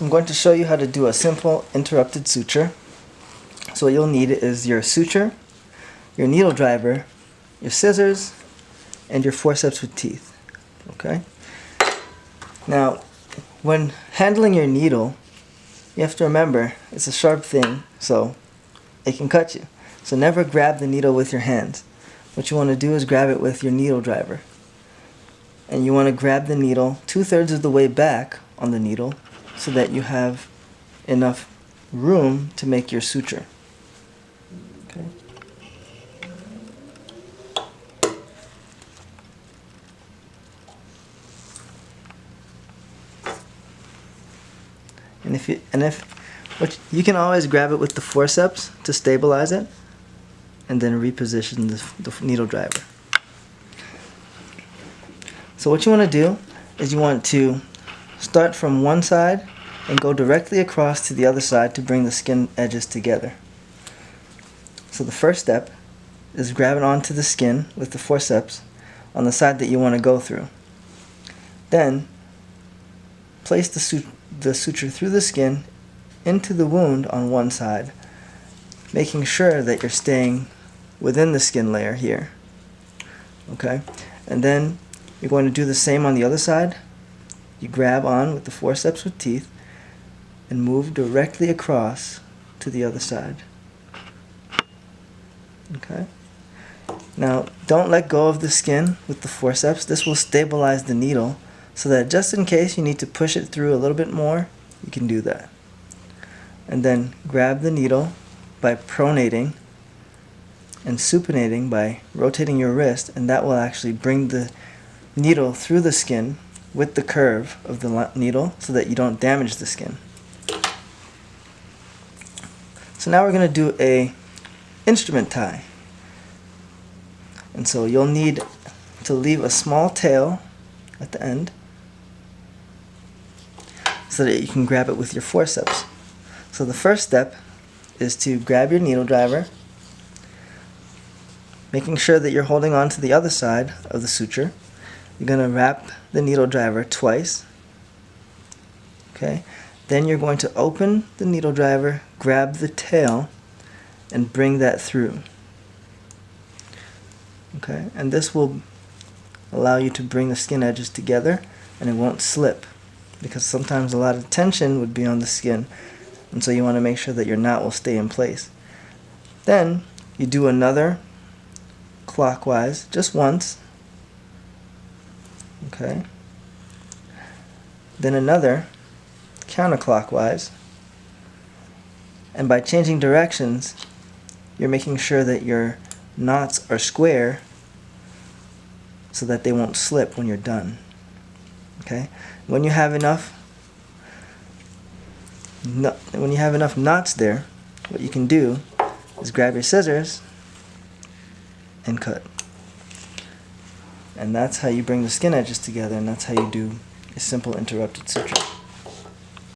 So I'm going to show you how to do a simple interrupted suture. So what you'll need is your suture, your needle driver, your scissors, and your forceps with teeth. Okay? Now, when handling your needle, you have to remember it's a sharp thing, so it can cut you. So never grab the needle with your hands. What you want to do is grab it with your needle driver. And you want to grab the needle 2/3 of the way back on the needle so that you have enough room to make your suture. Okay. You can always grab it with the forceps to stabilize it, and then reposition the needle driver. So what you want to do is you want to start from one side and go directly across to the other side to bring the skin edges together. So the first step is grab it onto the skin with the forceps on the side that you want to go through. Then place the suture through the skin into the wound on one side, making sure that you're staying within the skin layer here. Okay? And then you're going to do the same on the other side. You grab on with the forceps with teeth and move directly across to the other side. Okay? Now, don't let go of the skin with the forceps. This will stabilize the needle so that just in case you need to push it through a little bit more, you can do that. And then grab the needle by pronating and supinating by rotating your wrist, and that will actually bring the needle through the skin with the curve of the needle so that you don't damage the skin. So now we're going to do a instrument tie. And so you'll need to leave a small tail at the end so that you can grab it with your forceps. So the first step is to grab your needle driver, making sure that you're holding on to the other side of the suture. You're going to wrap the needle driver twice. Okay? Then you're going to open the needle driver, grab the tail, and bring that through. Okay? And this will allow you to bring the skin edges together and it won't slip, because sometimes a lot of tension would be on the skin, and so you want to make sure that your knot will stay in place. Then you do another clockwise just once. Okay. Then another counterclockwise. And by changing directions, you're making sure that your knots are square so that they won't slip when you're done. Okay? When you have enough knots there, what you can do is grab your scissors and cut. And that's how you bring the skin edges together, and that's how you do a simple interrupted suture.